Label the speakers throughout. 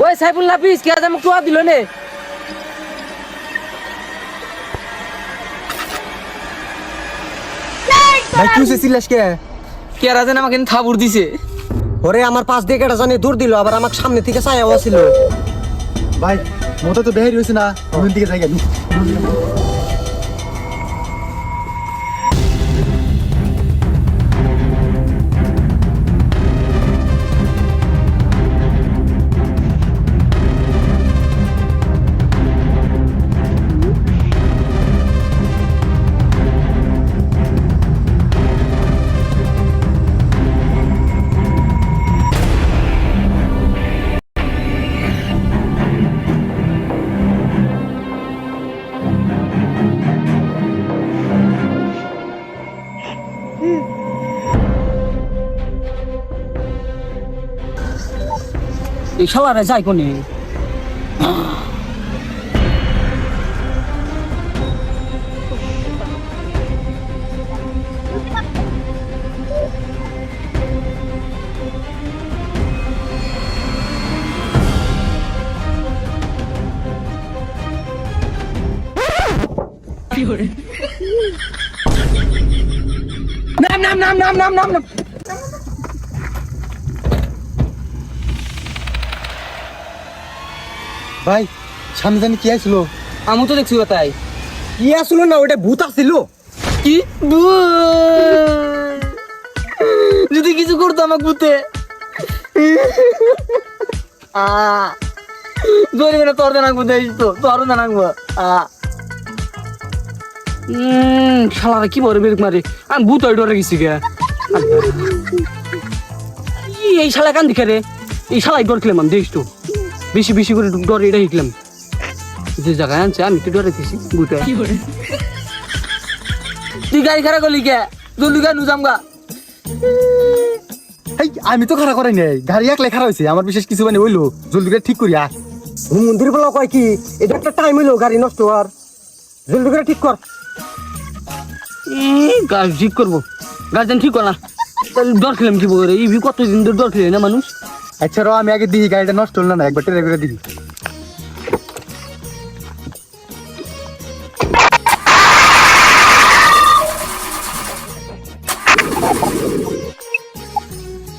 Speaker 1: ওই সাইফুল্লাহ পিস কে আমাকে তো দিল নে
Speaker 2: ভাই তুই চিল্লাস কে?
Speaker 1: কে রাজেন আমাকে থাবুর দিছে।
Speaker 2: ওরে আমার পাশ দিয়ে কেটে জানি দূর দিল, আবার আমার সামনে থেকে ছায়াও ছিল।
Speaker 3: ভাই মতো তো বের হইছে না, ওখান থেকে যাই গেলি।
Speaker 1: এই শালারে যাই কোনে নাম নাম নাম নাম নাম নাম নাম
Speaker 3: ভাই সামনে জানি কি আইছিল?
Speaker 1: আমি তো দেখছি তাই
Speaker 2: কি আসলো না, ওটা ভূত আসছিল।
Speaker 1: কি যদি কিছু করতো আমাকে ভূতে ধরবে না, তোর দেনাকবো দেয় তো তোর দেনাকবো শালারা কি বলে বেরক মারে আমি ভূত হয়ে ডরে গেছি গে এই শালা কান দিকে রে এই শালাই ডর খেলাম আমি দেখিস তো বেশি বেশি করে ডর এটা শিখলাম যে জায়গায় আনছে আমি একটু ডরে দিছি ভূতে তুই গাড়ি খারাপ করলি কে জলদি গা নুজাম গা
Speaker 3: এই আমি তো খারাপ করাই নাই, গাড়ি একলাই খারাপ হয়েছে, আমার বিশেষ কিছু মানে হইলো, জলদি করে ঠিক করি আস।
Speaker 2: মন্দির বলা কয় কি এটা একটা টাইম হইলো গাড়ি নষ্ট হওয়ার, জলদি করে ঠিক কর।
Speaker 1: গাছ ঠিক করবো গার্জেন ঠিক কর না তাহলে ডর খেলাম কি বলে এই কতদিন ধরে ডর খেলে না মানুষ
Speaker 3: আচ্ছা র আমি আগে দিই গাড়িটা নষ্ট হলো না, একবার ট্রাই করে দিই।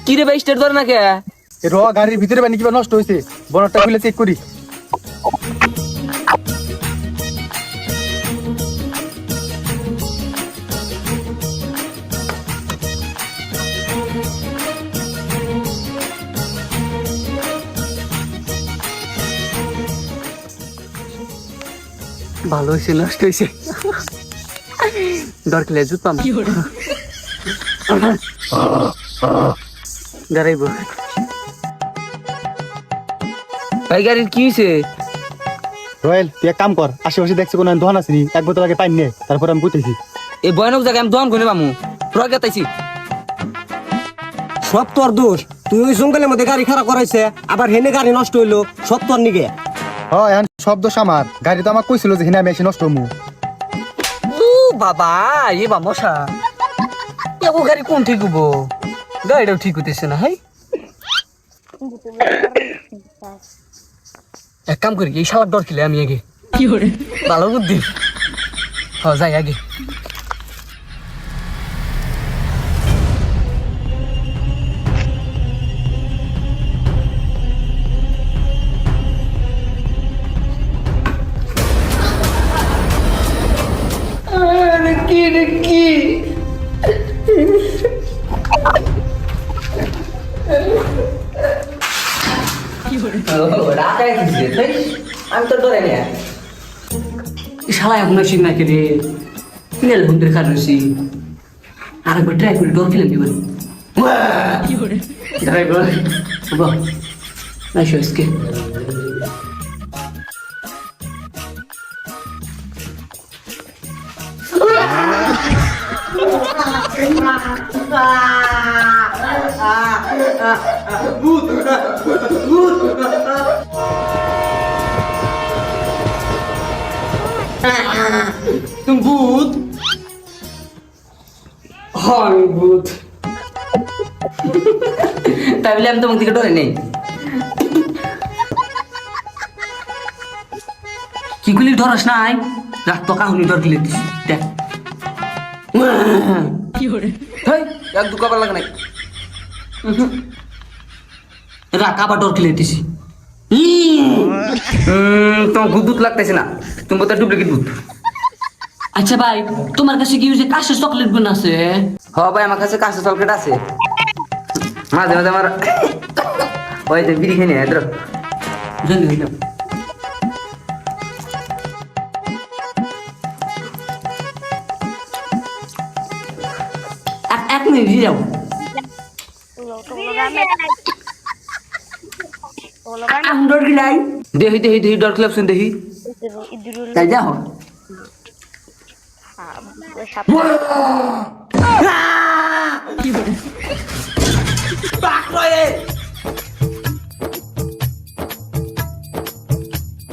Speaker 1: কি রে ভাই স্টার্ট ধরে না কে
Speaker 3: র গাড়ির ভিতরে বানি কিবা নষ্ট হয়েছে, বনরটা খুলে চেক করি।
Speaker 1: ভালো হয়েছে নষ্ট হয়েছে ডর খেলে জুতাম দাঁড়াইব ভাই গাড়ির কি হয়েছে
Speaker 3: রয়েল তুই এক কাম কর, আশেপাশে দেখছি কোনো দোকান আছে নি, এক বোতল আগে পাইনি নে, তারপর আমি বুঝতেছি।
Speaker 1: এই ভয়ানক জায়গায় আমি দোকান করে পামু রয় গেতাইছি
Speaker 2: সব তোর দোষ, তুই ওই জঙ্গলের মধ্যে গাড়ি খারাপ করাইছে, আবার হেনে গাড়ি নষ্ট হইলো, সব তোর নিগে।
Speaker 3: হ্যাঁ এখন সব দোষ আমার, গাড়ি তো আমার কইছিল যে হিনা আমি এসে নষ্ট হমু।
Speaker 1: বাবা এ বা মশা এগো গাড়ি কোন ঠিক হবো গাড়িটাও ঠিক হইতেছে না হাই এক কাম করি এই শালার ডর খেলে আমি আগে কি করে ভালো বুদ্ধি যাই আগে কি রে কি আমি তো ডরে নিয়ে শালা এখন আসি না কে রে নেল বন্ধুর কারণে আর একবার ট্রাই করে ডর খেলাম দিবেন ড্রাইভার বাহ নাইস আজকে তুমি ভূত হয় ভূত তাহলে আমি তোমার দিকে ডরে নেই কি করলি ধরস নাই রাখ তো কাহুনি ডর গিলে দিস দেখ হেই, এক দু কবার লাগে নাই রাখ আবার ডর গিলে দিস তোমার ভূত লাগতেছে না তুমি বোধহয় ডুপ্লিকেট ভূত। আচ্ছা ভাই তোমার কাছে কি যে কাশের চকলেট গুণ আছে? হ ভাই আমার কাছে কাশের চকলেট আছে, মাঝে মাঝে আমার ওই যে বিড়ি খেয়ে নিয়ে এক মিনিট দিয়ে যাও। ডর গিলাই দেহি দেহি দেহি ডর খেলাম দেখি তাই যাও কি